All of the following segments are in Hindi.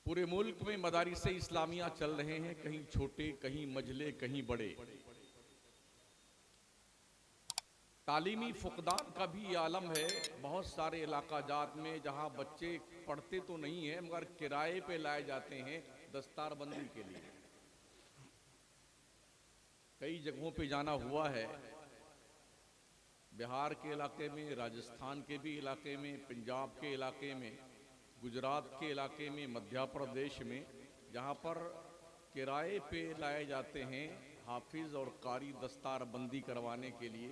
पूरे मुल्क में मदारिस इस्लामिया चल रहे हैं, कहीं छोटे, कहीं मझले, कहीं बड़े। तालीमी फुकदान का भी आलम है बहुत सारे इलाका जात में, जहां बच्चे पढ़ते तो नहीं है मगर किराए पे लाए जाते हैं दस्तारबंदी के लिए। कई जगहों पे जाना हुआ है, बिहार के इलाके में, राजस्थान के भी इलाके में, पंजाब के इलाके में, गुजरात के इलाके में, मध्य प्रदेश में, जहाँ पर किराए पे लाए जाते हैं हाफिज और कारी दस्तारबंदी करवाने के लिए।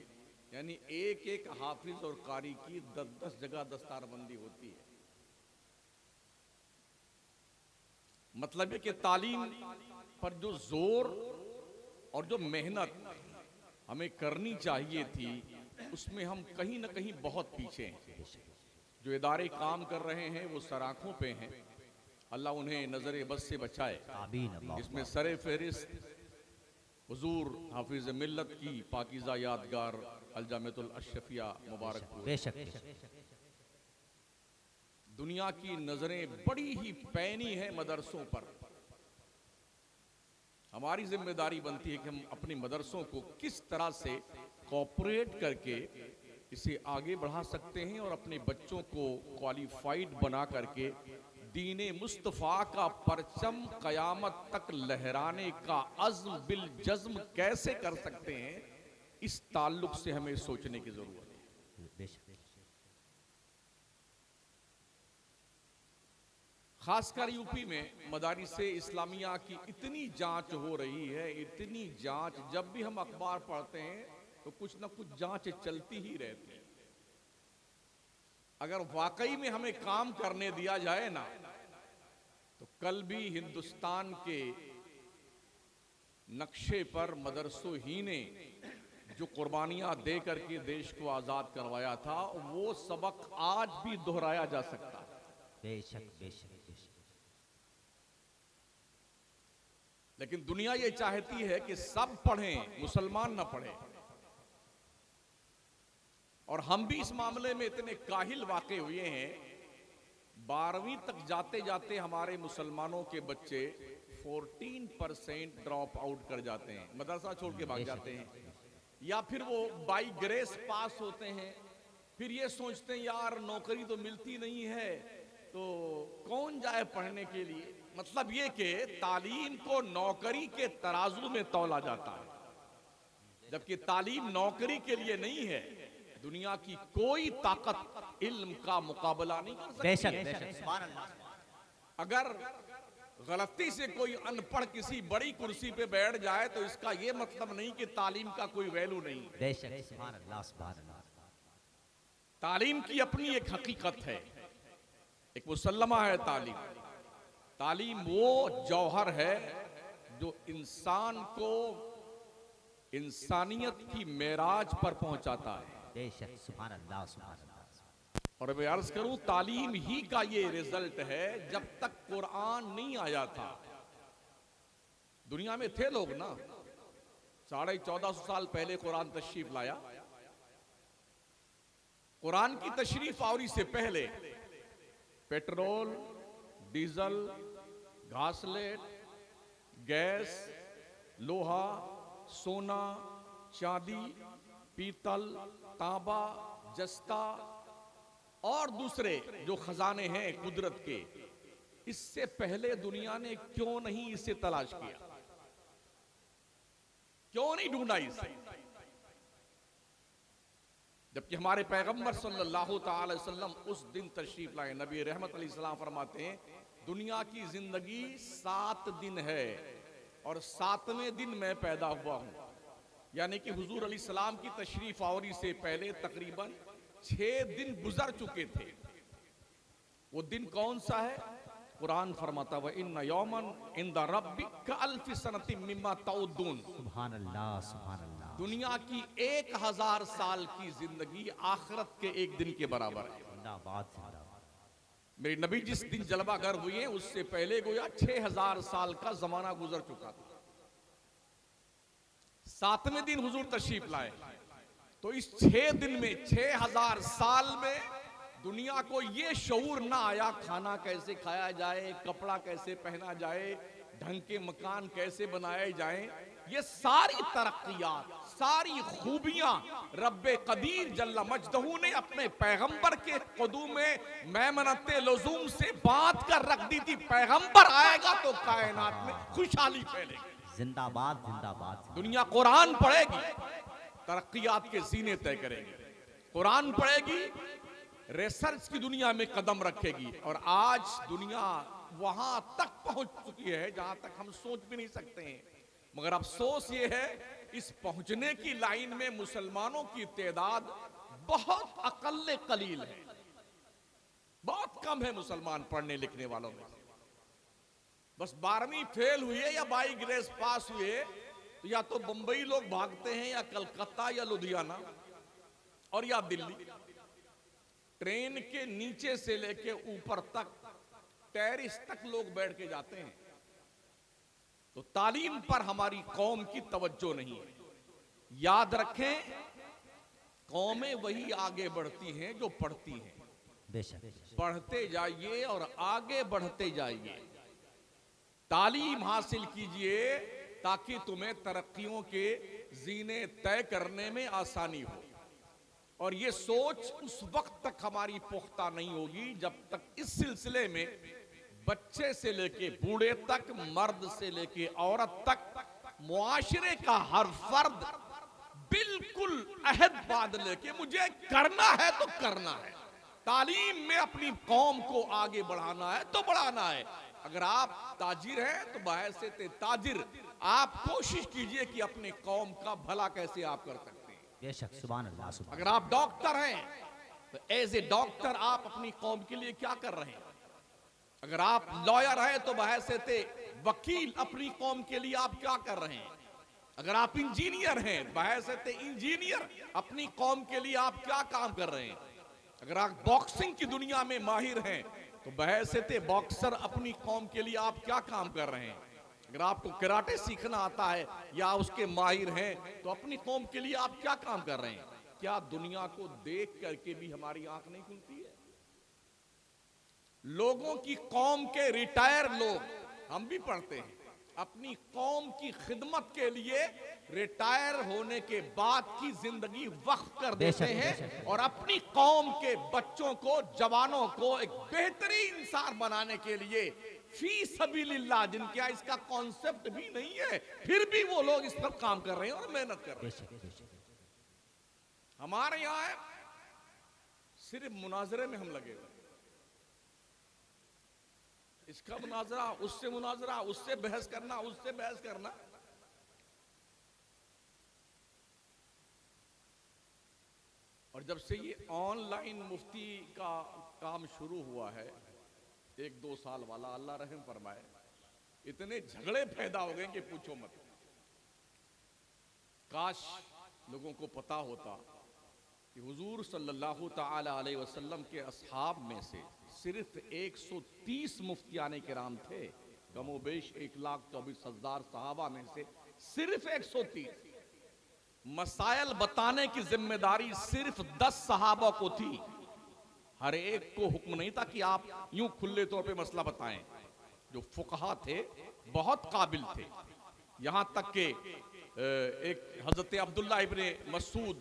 यानी एक एक हाफिज और कारी की 10-10 जगह दस्तारबंदी होती है। मतलब है कि तालीम पर जो जोर और जो मेहनत हमें करनी चाहिए थी, उसमें हम कहीं ना कहीं बहुत पीछे हैं। जो इदारे काम कर रहे हैं वो सराखों पे हैं, अल्लाह उन्हें नजर बस से बचाए। इसमें सरे फहरिस्त हुजूर हाफिज मिल्लत की पाकीज़ा यादगार अलजामियतुल अशरफिया मुबारक। दुनिया की नजरें बड़ी ही पैनी है मदरसों पर। हमारी जिम्मेदारी बनती है कि हम अपने मदरसों को किस तरह से कोऑपरेट करके इसे आगे बढ़ा सकते हैं और अपने बच्चों को क्वालिफाइड बना करके दीने मुस्तफ़ा का परचम क़यामत तक लहराने का अज़्म बिल जज़्म कैसे कर सकते हैं, इस ताल्लुक से हमें सोचने की जरूरत है। खासकर यूपी में मदारिस इस्लामिया की इतनी जांच हो रही है, इतनी जांच। जब भी हम अखबार पढ़ते हैं तो कुछ ना कुछ जांच चलती ही रहती है। अगर वाकई में हमें काम करने दिया जाए ना, तो कल भी हिंदुस्तान के नक्शे पर मदरसों ही ने जो कुर्बानियां दे करके देश को आजाद करवाया था, वो सबक आज भी दोहराया जा सकता है। बेशक बेशक बेशक। लेकिन दुनिया ये चाहती है कि सब पढ़ें, मुसलमान ना पढ़ें। और हम भी इस मामले में इतने काहिल वाक़े हुए हैं, 12वीं तक जाते जाते हमारे मुसलमानों के बच्चे 14% ड्रॉप आउट कर जाते हैं, मदरसा छोड़ के भाग जाते हैं। या फिर वो बाई ग्रेस पास होते हैं, फिर ये सोचते हैं यार नौकरी तो मिलती नहीं है तो कौन जाए पढ़ने के लिए। मतलब ये कि तालीम को नौकरी के तराजू में तौला जाता है, जबकि तालीम नौकरी के लिए नहीं है। दुनिया की कोई ताकत इल्म का मुकाबला नहीं कर सकती। बेशक बेशक। अगर गलती से कोई अनपढ़ किसी बड़ी कुर्सी पे बैठ जाए तो इसका यह मतलब नहीं कि तालीम का कोई वैल्यू नहीं। बेशक। सुभान अल्लाह सुभान अल्लाह। तालीम की अपनी एक हकीकत है, एक मुसल्लमा है। तालीम वो जौहर है जो इंसान को इंसानियत की मेराज पर पहुंचाता है। बेशक। सुभान अल्लाह सुभान अल्लाह। और मैं अर्ज करूं, तालीम ही का ये रिजल्ट है। जब तक कुरान नहीं आया था, दुनिया में थे लोग ना, 1450 साल पहले कुरान तशरीफ लाया। कुरान की तशरीफ आवरी से पहले पेट्रोल, डीजल, घासलेट, गैस, लोहा, सोना, चांदी, पीतल, तांबा, जस्ता और दूसरे जो खजाने हैं कुदरत के, इससे पहले दुनिया ने क्यों नहीं इसे तलाश किया, क्यों नहीं ढूंढा इसे? जबकि हमारे पैगंबर सल्लल्लाहु ताला अलैहि वसल्लम उस दिन तशरीफ लाए। नबी रहमत अलैहिस्सलाम फरमाते हैं, दुनिया की जिंदगी 7 दिन है और 7वें दिन मैं पैदा हुआ हूं। यानी कि हुजूर अलैहिस्सलाम की तशरीफ आवरी से पहले तकरीबन 6 दिन गुजर चुके थे। वो दिन कौन सा है? कुरान फरमाता है, इन्ना यौमन इंदा रब्बिक अल्फ सनतिम मिम्मा तउद्दून। सुभान अल्लाह सुभान अल्लाह। दुनिया की 1000 साल की जिंदगी आखिरत के एक दिन के बराबर है। जिंदाबाद जिंदाबाद। मेरे नबी जिस दिन जलवा घर हुए उससे पहले गोया 6000 साल का जमाना गुजर चुका था। 7वें दिन हुजूर तशरीफ लाए, तो इस 6 दिन में 6000 साल में दुनिया को ये शऊर ना आया खाना कैसे खाया जाए, कपड़ा कैसे पहना जाए, ढंग के मकान कैसे बनाए जाएं। ये सारी तरक्कियात, सारी खूबियां रब्बे कदीर जल्ला मजदहू ने अपने पैगंबर के कदूम में मैमनते लज़ूम से बांध कर रख दी थी। पैगंबर आएगा तो कायनात में खुशहाली फैलेगी। जिंदाबाद जिंदाबाद। दुनिया कुरान पढ़ेगी, तरक्कियात के सीने तय करेगी। कुरान पढ़ेगी, रिसर्च की दुनिया में कदम रखेगी। और आज दुनिया वहां तक पहुंच चुकी है जहां तक हम सोच भी नहीं सकते हैं। मगर अफसोस ये है, इस पहुंचने की लाइन में मुसलमानों की तादाद बहुत अकल्ले कलील है। बहुत कम है मुसलमान पढ़ने लिखने वालों में। बस 12वीं फेल हुए या बाई ग्रेस पास हुए तो या तो बंबई लोग भागते हैं, या कलकत्ता, या लुधियाना, और या दिल्ली। ट्रेन के नीचे से लेके ऊपर तक, टेरिस तक लोग बैठ के जाते हैं। तो तालीम पर हमारी कौम की तवज्जो नहीं है। याद रखें, कौमें वही आगे बढ़ती हैं जो पढ़ती हैं। बेशक। पढ़ते जाइए और आगे बढ़ते जाइए। तालीम हासिल कीजिए ताकि तुम्हें तरक्कियों के जीने तय करने में आसानी हो। और ये सोच उस वक्त तक हमारी पुख्ता नहीं होगी जब तक इस सिलसिले में बच्चे से लेके बूढ़े तक, मर्द से लेके औरत तक, मुआशरे का हर फर्द बिल्कुल अहद बांध लेके मुझे करना है तो करना है। तालीम में अपनी कौम को आगे बढ़ाना है तो बढ़ाना है। अगर आप ताजिर हैं तो बहैसियत ताजिर आप कोशिश कीजिए कि अपने कौम का भला कैसे आप कर सकते हैं। बेशक, सुभान अल्लाह सुभान। अगर आप डॉक्टर हैं तो एज ए डॉक्टर आप अपनी कौम के लिए क्या कर रहे हैं। अगर आप लॉयर हैं तो बहैसियत वकील अपनी कौम के लिए आप क्या कर रहे हैं। अगर आप इंजीनियर हैं, बहैसियत इंजीनियर अपनी कौम के लिए आप क्या काम कर रहे हैं। अगर आप बॉक्सिंग की दुनिया में माहिर हैं तो बहैसियत बॉक्सर अपनी कौम के लिए आप क्या काम कर रहे हैं। अगर आपको कराटे सीखना आता है या उसके माहिर हैं तो अपनी कौम के लिए आप क्या काम कर रहे हैं। क्या दुनिया को देख करके भी हमारी आंख नहीं खुलती है। लोगों की कौम के रिटायर लोग, हम भी पढ़ते हैं, अपनी कौम की खिदमत के लिए रिटायर होने के बाद की जिंदगी वक्फ कर देते हैं और अपनी कौम के बच्चों को, जवानों को एक बेहतरीन इंसान बनाने के लिए फी सबीलिल्लाह, जिनके यहाँ इसका कॉन्सेप्ट भी नहीं है, फिर भी वो लोग इस पर काम कर रहे हैं और मेहनत कर रहे हैं। हमारे यहाँ सिर्फ मुनाजरे में हम लगे हुए, इसका मुनाजरा, उससे मुनाजरा, उससे बहस करना, उससे बहस करना। और जब से ये ऑनलाइन मुफ्ती का काम शुरू हुआ है, 1-2 साल वाला, अल्लाह रहम फरमाए, इतने झगड़े पैदा हो गए कि पूछो मत। काश लोगों को पता होता कि हुजूर सल्लल्लाहु ताला अलैहि वसल्लम के असहाब में से सिर्फ 130 मुफ्तियाने किराम थे। कमोबेश 1,24,000 सहाबा में से सिर्फ 130। मसाइल बताने की जिम्मेदारी सिर्फ 10 सहाबा को थी। हर एक को हुक्म नहीं था कि आप यूं खुले तौर पे मसला बताएं। जो फुकहा थे बहुत काबिल थे, यहां तक के एक हजरत अब्दुल्ला इब्ने मसूद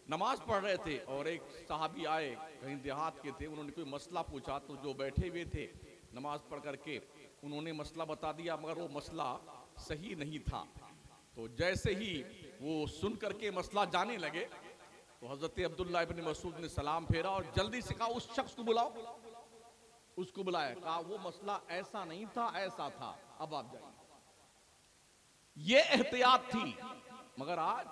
नमाज पढ़ रहे थे और एक सहाबी आए, कहीं देहात के थे, उन्होंने कोई मसला पूछा तो जो बैठे हुए थे नमाज पढ़ करके उन्होंने मसला बता दिया, मगर वो मसला सही नहीं था। तो जैसे ही वो सुन करके मसला जाने लगे तो हजरत अब्दुल्ला इब्ने मसूद ने सलाम फेरा और जल्दी से कहा उस शख्स को बुलाओ। उसको बुलाया, कहा वो मसला ऐसा नहीं था, ऐसा था, अब आप जाइए। ये एहतियात थी। मगर आज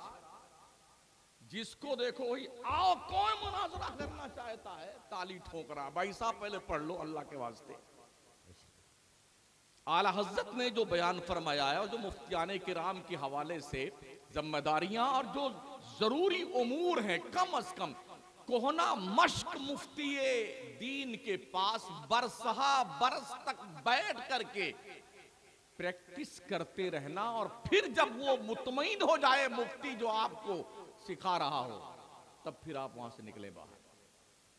जिसको देखो वही आओ, कौन मुनाजरा करना चाहता है, ताली ठोक रहा। भाई साहब पहले पढ़ लो अल्लाह के वास्ते। आला हज़रत ने जो बयान फरमाया है और जो मुफ्तियाने किराम के हवाले से जिम्मेदारियां और जो जरूरी उमूर हैं, कम अज कम कोहना मश्क मुफ्ती दीन के पास बरसहा बरस तक बैठ करके प्रैक्टिस करते रहना, और फिर जब वो मुतमईन हो जाए मुफ्ती जो आपको सिखा रहा हो, तब फिर आप वहां से निकले बाहर।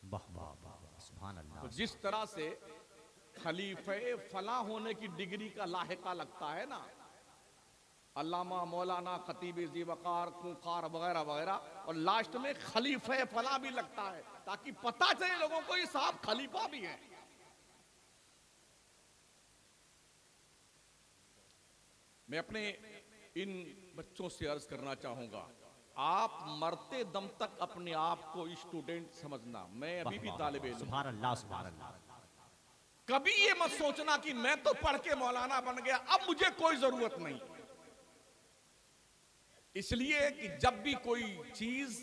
वाह वाह वाह, सुभान अल्लाह। तो जिस तरह से खलीफे फला होने की डिग्री का लाहिका लगता है ना, अल्लामा मौलाना खतीब ज़ी वक़ार खूंखार वगैरह वगैरह, और लास्ट में खलीफे फला भी लगता है, ताकि पता चले लोगों को ये साहब खलीफा भी है। मैं अपने इन बच्चों से अर्ज करना चाहूंगा, आप मरते दम तक अपने आप को स्टूडेंट समझना। मैं अभी भी तालिब इल्म। सुभान अल्लाह, सुभान अल्लाह। कभी ये मत सोचना कि मैं तो पढ़ के मौलाना बन गया, अब मुझे कोई जरूरत नहीं। इसलिए कि जब भी कोई चीज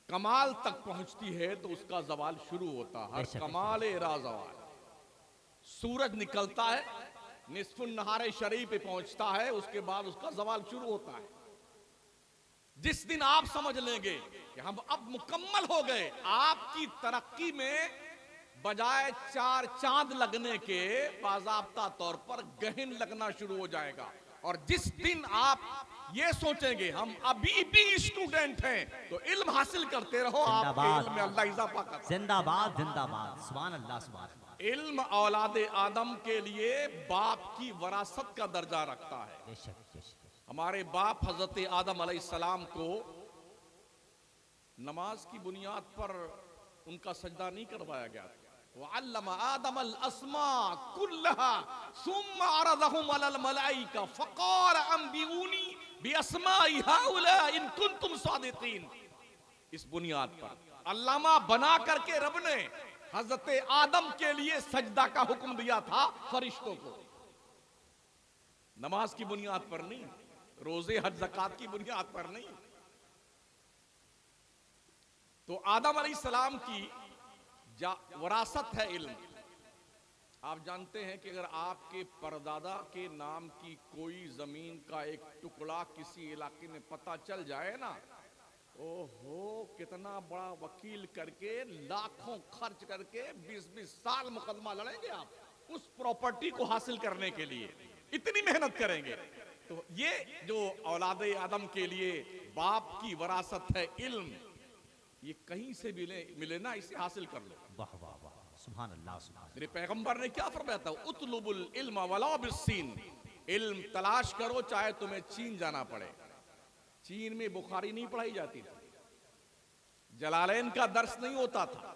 कमाल तक पहुंचती है तो उसका जवाल शुरू होता है। हर कमाल रा जवाल। सूरज निकलता है, निस्फुन नहारे शरीफ पे पहुंचता है, उसके बाद उसका जवाल शुरू होता है। जिस दिन आप समझ लेंगे कि हम अब मुकम्मल हो गए, आपकी तरक्की में बजाय 4 चांद लगने के बाज़ाब्ता तौर पर गहन लगना शुरू हो जाएगा। और जिस दिन आप ये सोचेंगे हम अभी भी स्टूडेंट हैं, तो इल्म हासिल करते रहो, आपके इल्म में अल्लाह इजाफा करता है। जिंदाबाद जिंदाबाद, सुभान अल्लाह, सुभान अल्लाह। इल्म औलादे आदम के लिए बाप की वरासत का दर्जा रखता है। बेशक बेशक। हमारे बाप हजरत आदम अलैहिस्सलाम को नमाज की बुनियाद पर उनका सजदा नहीं करवाया गया था। वअल्लमा आदम अल अस्मा कुल्लहा सुम्मा अरदहुम अलल मलाइका फक़ाल अंबिऊनी बिअस्माइ हाउला इन कुंतुम सादिकीन। इस बुनियाद पर अल्लामा बना करके रब ने हजरत आदम के लिए सजदा का हुक्म दिया था फरिश्तों को, नमाज की बुनियाद पर नहीं, रोजे हज ज़कात की बुनियाद पर नहीं। तो आदम अलैहिस्सलाम की वरासत है इल्म। आप जानते हैं कि अगर आपके परदादा के नाम की कोई जमीन का एक टुकड़ा किसी इलाके में पता चल जाए ना, ओहो कितना बड़ा वकील करके लाखों खर्च करके 20-20 साल मुकदमा लड़ेंगे आप उस प्रॉपर्टी को हासिल करने के लिए, इतनी मेहनत करेंगे। तो ये जो औलादे आदम के लिए बाप की वरासत है इल्म, ये कहीं से भी मिले ना, इसे हासिल कर लो। वाह वाह वाह, सुभान अल्लाह, सुभान। मेरे पैगंबर ने क्या फरमाया था, उतलुबुल इल्म वलाउ बिस्सीन, इल्म तलाश करो चाहे तुम्हें चीन जाना पड़े। चीन में बुखारी नहीं पढ़ाई जाती थी, जलालैन का दर्स नहीं होता था।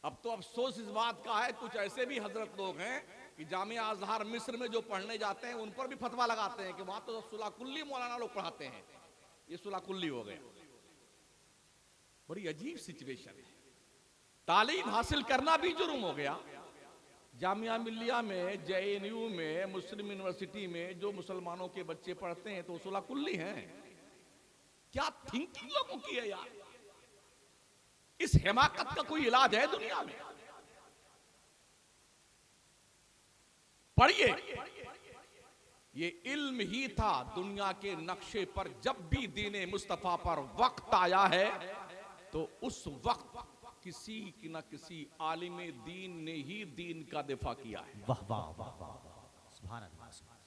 अब तो अफसोस इस बात का है, कुछ ऐसे भी हजरत लोग हैं कि जामिया अजहर मिस्र में जो पढ़ने जाते हैं उन पर भी फतवा लगाते हैं कि वहां तो सुलह कुल्ली मौलाना लोग पढ़ाते हैं, ये सुलह कुल्ली हो गया। बड़ी अजीब सिचुएशन है। तालीम हासिल करना भी जुर्म हो गया। जामिया मिल्लिया में, JNU में, मुस्लिम यूनिवर्सिटी में जो मुसलमानों के बच्चे पढ़ते हैं तो सुलह कुल्ली हैं। क्या थिंकिंग लोगों की है यार। इस हिमाकत का कोई इलाज है दुनिया में? पढ़िए, ये इल्म ही था दुनिया के नक्शे पर। जब भी दीने मुस्तफा पर वक्त आया है तो उस वक्त किसी न किसी आलिम दीन ने ही दीन का दिफा किया है। वाह वाह वाह वाह, सुभान अल्लाह, सुभान।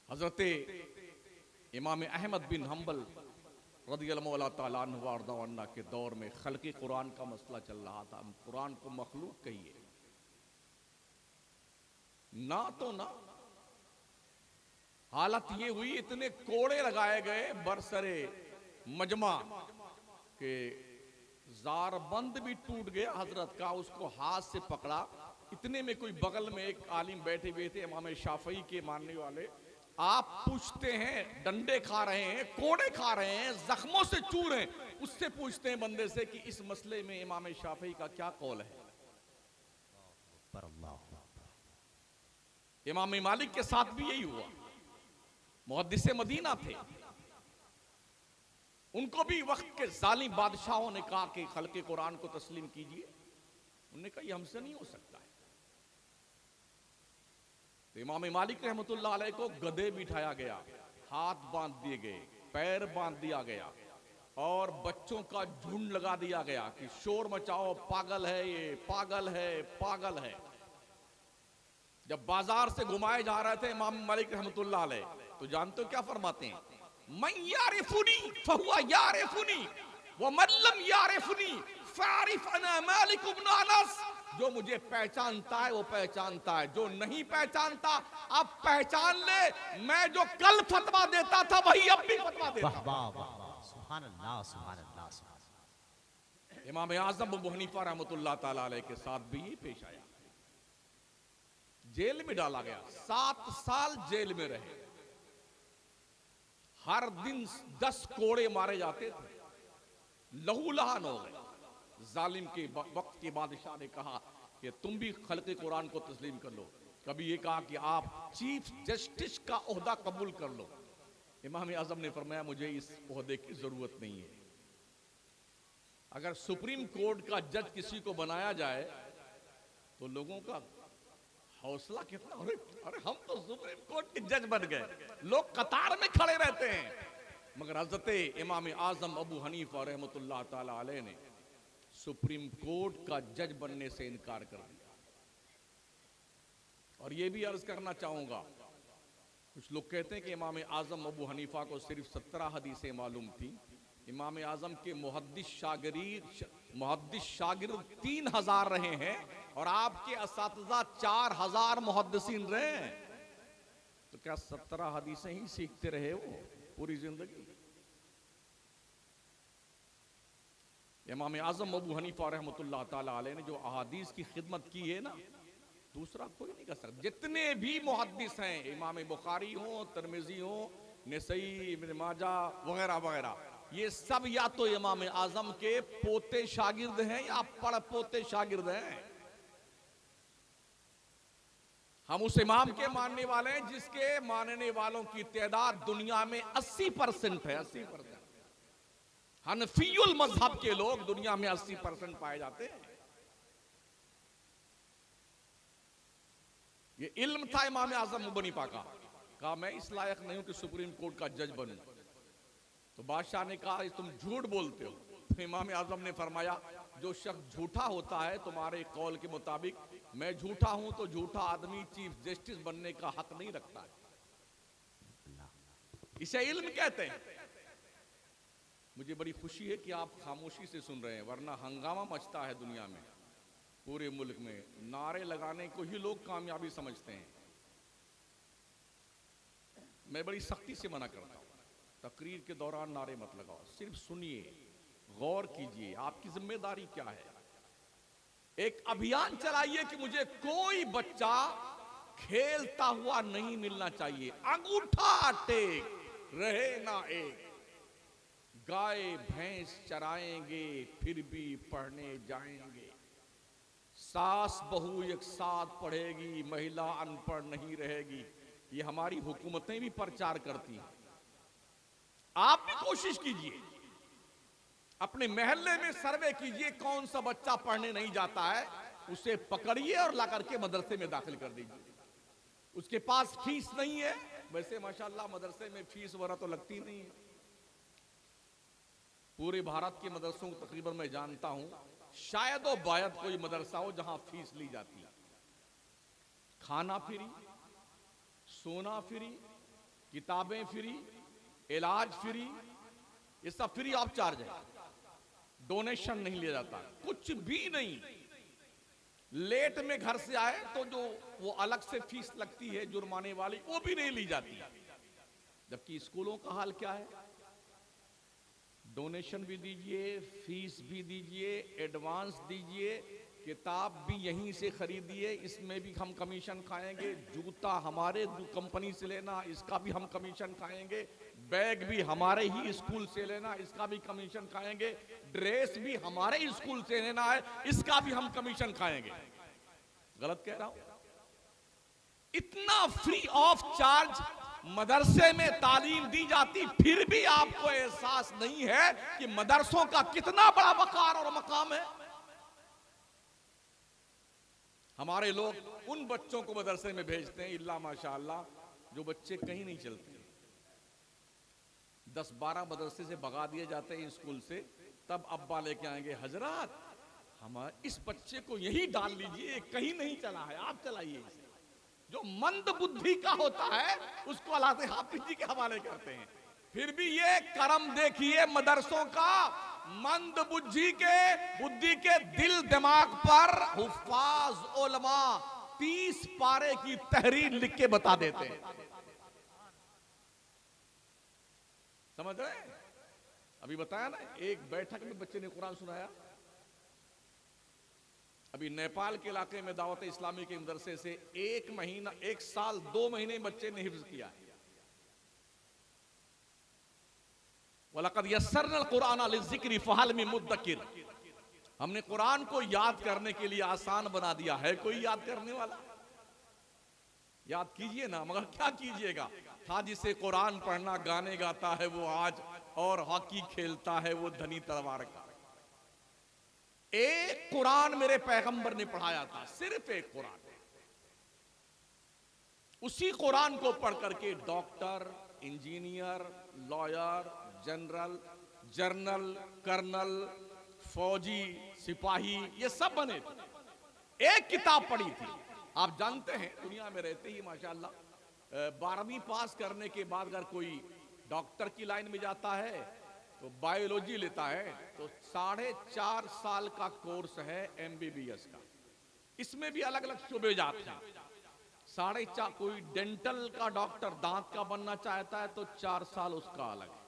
हजरत इमाम अहमद बिन हम्बल रज़ियल्लाहु तआला अन्हु वारदा अन्ना के दौर में खल्क़े कुरान का मसला चल रहा था। हम कुरान को मखलूक कहिए ना तो ना, हालत ये हुई इतने कोड़े लगाए गए बरसरे मजमा के ज़ारबंद भी टूट गया हजरत का, उसको हाथ से पकड़ा। इतने में कोई बगल में एक आलिम बैठे हुए थे इमाम शाफई के मानने वाले। आप पूछते हैं, डंडे खा रहे हैं, कोड़े खा रहे हैं, जख्मों से चूर रहे हैं, उससे पूछते हैं बंदे से कि इस मसले में इमाम शाफई का क्या कौल है। इमाम मालिक के साथ भी यही हुआ। मुहद्दिसे मदीना थे, उनको भी वक्त के जालिम बादशाहों ने कहा कि खल्क़े कुरान को तस्लीम कीजिए। उन्होंने कहा ये हमसे नहीं हो सकता है। तो इमाम मालिक रहमतुल्लाह अलैह को गधे बिठाया गया, हाथ बांध दिए गए, पैर बांध दिया गया और बच्चों का झुंड लगा दिया गया कि शोर मचाओ, पागल है ये, पागल है, पागल है। जब बाजार से घुमाए जा रहे थे इमाम मालिक रहमतुल्लाह अलैह, तो जानते हो क्या फरमाते हैं, मैं यारिफुनी फहुवा यारिफुनी, वो मल्लम यारिफनी फारिफ अना मालिक इब्न अनस, जो मुझे पहचानता है वो पहचानता है, जो नहीं पहचानता अब पहचान ले, मैं जो कल फतवा देता था वही अब भी फतवा देता वाह हूं। वाह वाह वाह, सुभान अल्लाह सुभान अल्लाह सुभान अल्लाह। इमाम आजम अबू हनीफा रहमतुल्लाह ताला अलैह के साथ भी ये पेश आया। जेल में डाला गया, 7 साल जेल में रहे, हर दिन 10 कोड़े मारे जाते थे, लहूलहान हो गए। जालिम के वक्त के बादशाह ने कहा कि तुम भी खल्क़े कुरान को तस्लीम कर लो। कभी ये कहा कि आप चीफ जस्टिस का ओहदा कबूल कर लो। इमाम आजम ने फरमाया मुझे इस ओहदे की जरूरत नहीं है। अगर सुप्रीम कोर्ट का जज किसी को बनाया जाए तो लोगों का हौसला कितना, अरे अरे हम तो सुप्रीम कोर्ट के जज बन गए, लोग कतार में खड़े रहते हैं। मगर हजरत इमाम आजम अबू हनीफा रहमतुल्लाह ताला अलैह ने सुप्रीम कोर्ट का जज बनने से इनकार कर दिया। और यह भी अर्ज करना चाहूंगा, कुछ लोग कहते हैं कि इमाम आजम अबू हनीफा को सिर्फ 17 हदीसें मालूम थी। इमाम आजम के मुहद्दिस शागिर्द 3000 रहे हैं और आपके असातिज़ा 4000 मुहद्दिसीन रहे हैं। तो क्या 17 हदीसें ही सीखते रहे वो पूरी जिंदगी? इमाम आजम अबू हनीफा रहमतुल्लाह ताला अलैह ने जो अहादीस की खिदमत की है ना, दूसरा कोई नहीं कर सकता। जितने भी मुहद्दिस हैं, इमाम बुखारी हो, तिरमिज़ी हो, नसई, इब्न माजा वगैरह वगैरह, ये सब या तो इमाम आजम के पोते शागिर्द हैं या पड़ पोते शागिर्द हैं। हम उस इमाम के मानने वाले हैं जिसके मानने वालों की तादाद दुनिया में 80% है। 80% हनफीयुल मजहब के लोग दुनिया में 80% पाए जाते हैं। ये इल्म था इमाम आजम अबू हनीफा का। कहा मैं इस लायक नहीं हूं कि सुप्रीम कोर्ट का जज बनूं। तो बादशाह ने कहा तुम झूठ बोलते हो। तो इमाम आजम ने फरमाया जो शख्स झूठा होता है तुम्हारे कौल के मुताबिक, मैं झूठा हूं तो झूठा आदमी चीफ जस्टिस बनने का हक नहीं रखता है। इसे इल्म कहते हैं। मुझे बड़ी खुशी है कि आप खामोशी से सुन रहे हैं, वरना हंगामा मचता है दुनिया में, पूरे मुल्क में। नारे लगाने को ही लोग कामयाबी समझते हैं। मैं बड़ी सख्ती से मना करता हूं, तकरीर के दौरान नारे मत लगाओ, सिर्फ सुनिए, गौर कीजिए आपकी जिम्मेदारी क्या है। एक अभियान चलाइए कि मुझे कोई बच्चा खेलता हुआ नहीं मिलना चाहिए। अंगूठा टेक रहे ना एक, गाय भैंस चराएंगे फिर भी पढ़ने जाएंगे, सास बहू एक साथ पढ़ेगी, महिला अनपढ़ नहीं रहेगी। ये हमारी हुकूमतें भी प्रचार करती हैं। आप भी कोशिश कीजिए, अपने मोहल्ले में सर्वे कीजिए, कौन सा बच्चा पढ़ने नहीं जाता है, उसे पकड़िए और ला करके मदरसे में दाखिल कर दीजिए। उसके पास फीस नहीं है, वैसे माशाल्लाह मदरसे में फीस वगैरह तो लगती नहीं है। पूरे भारत के मदरसों को तकरीबन मैं जानता हूं, शायद वो बायद कोई मदरसा हो जहां फीस ली जाती है। खाना फ्री, सोना फ्री, किताबें फ्री, इलाज फ्री, ये सब फ्री ऑफ चार्ज है। डोनेशन नहीं लिया जाता, कुछ भी नहीं। लेट में घर से आए तो जो वो अलग से फीस लगती है जुर्माने वाली, वो भी नहीं ली जाती। जबकि स्कूलों का हाल क्या है? डोनेशन भी दीजिए, फीस भी दीजिए, एडवांस दीजिए, किताब भी यहीं से खरीदिए, इसमें भी हम कमीशन खाएंगे। जूता हमारे कंपनी से लेना, इसका भी हम कमीशन खाएंगे। बैग भी हमारे ही स्कूल से लेना, इसका भी कमीशन खाएंगे। ड्रेस भी हमारे ही स्कूल से लेना है, इसका भी हम कमीशन खाएंगे। गलत कह रहा हूं? इतना फ्री ऑफ चार्ज मदरसे में तालीम दी जाती, फिर भी आपको एहसास नहीं है कि मदरसों का कितना बड़ा वकार और मकाम है। हमारे लोग उन बच्चों को मदरसे में भेजते हैं, इल्ला माशाअल्लाह, जो बच्चे कहीं नहीं चलते। 10-12 मदरसे से भगा दिए जाते हैं स्कूल से, तब अब्बा लेके आएंगे, हजरत हमारे इस बच्चे को यही डाल लीजिए, कहीं नहीं चला है, आप चलाइए इसे। जो मंद बुद्धि का होता है उसको अल्लाह हाफिज जी के हवाले करते हैं। फिर भी ये करम देखिए मदरसों का, मंद बुद्धि के दिल दिमाग पर हुफ्फाज उलमा 30 पारे की तहरीर लिख के बता देते हैं। समझ रहे? अभी बताया ना, एक बैठक में बच्चे ने कुरान सुनाया। अभी नेपाल के इलाके में दावत इस्लामी के मदरसे से 1 साल 2 महीने बच्चे ने हिफ्ज किया। वलक़द यस्सरनल कुरान लिज़्ज़िक्रि फ़हल मिन मुद्दकिर, हमने कुरान को याद करने के लिए आसान बना दिया। है कोई याद करने वाला? याद कीजिए ना, मगर क्या कीजिएगा। था जिसे कुरान पढ़ना गाने गाता है वो आज, और हॉकी खेलता है वो धनी तलवार का। एक कुरान मेरे पैगंबर ने पढ़ाया था, सिर्फ एक कुरान। उसी कुरान को पढ़ करके doctor, engineer, lawyer, general, colonel, फौजी, सिपाही, ये सब बने थे। एक किताब पढ़ी थी। आप जानते हैं, दुनिया में रहते ही माशाअल्लाह 12वीं पास करने के बाद अगर कोई डॉक्टर की लाइन में जाता है तो बायोलॉजी लेता है, तो 4.5 साल का कोर्स है MBBS का। इसमें भी अलग अलग शोबे जाते हैं। 4.5, कोई डेंटल का डॉक्टर, दांत का बनना चाहता है तो 4 साल उसका अलग है।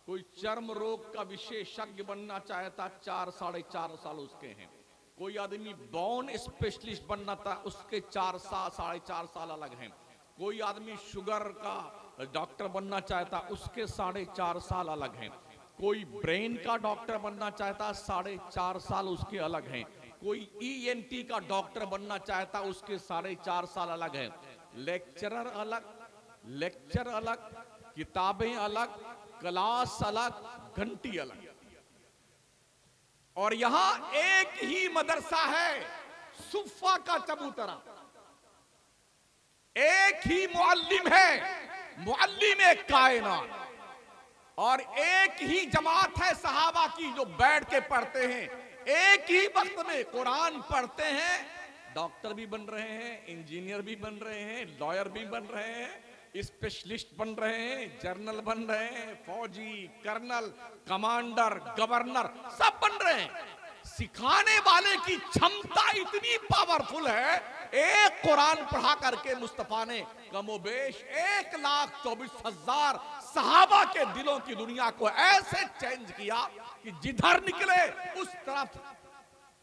कोई चर्म रोग का विशेषज्ञ बनना चाहता, 4-4.5 साल उसके हैं। कोई आदमी बोन स्पेशलिस्ट बनना था, उसके 4-4.5 साल अलग हैं। कोई आदमी शुगर का डॉक्टर बनना चाहता, उसके 4.5 साल अलग हैं। कोई ब्रेन का डॉक्टर बनना चाहता, 4.5 साल उसके अलग हैं। कोई ENT का डॉक्टर बनना चाहता, उसके 4.5 साल अलग हैं। लेक्चर अलग, किताबें अलग, क्लास अलग, घंटी अलग। और यहां एक ही मदरसा है, सुफ़ा का चबूतरा। एक ही मुअल्लिम है, मुअल्लिम कायनात। और एक ही जमात है सहाबा की जो बैठ के पढ़ते हैं। एक ही वक्त में कुरान पढ़ते हैं, डॉक्टर भी बन रहे हैं, इंजीनियर भी बन रहे हैं, लॉयर भी बन रहे हैं, स्पेशलिस्ट बन रहे हैं, जर्नल बन रहे हैं, फौजी, कर्नल, कमांडर, गवर्नर, सब बन रहे हैं। सिखाने वाले की क्षमता इतनी पावरफुल है, एक कुरान पढ़ा करके मुस्तफा ने कमोबेश 1,24,000 सहाबा के दिलों की दुनिया को ऐसे चेंज किया कि जिधर निकले उस तरफ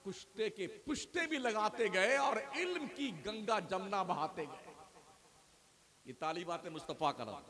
कुश्ते के पुश्ते भी लगाते गए और इल्म की गंगा जमुना बहाते गए। ये तालीबात मुस्तफा का नाम।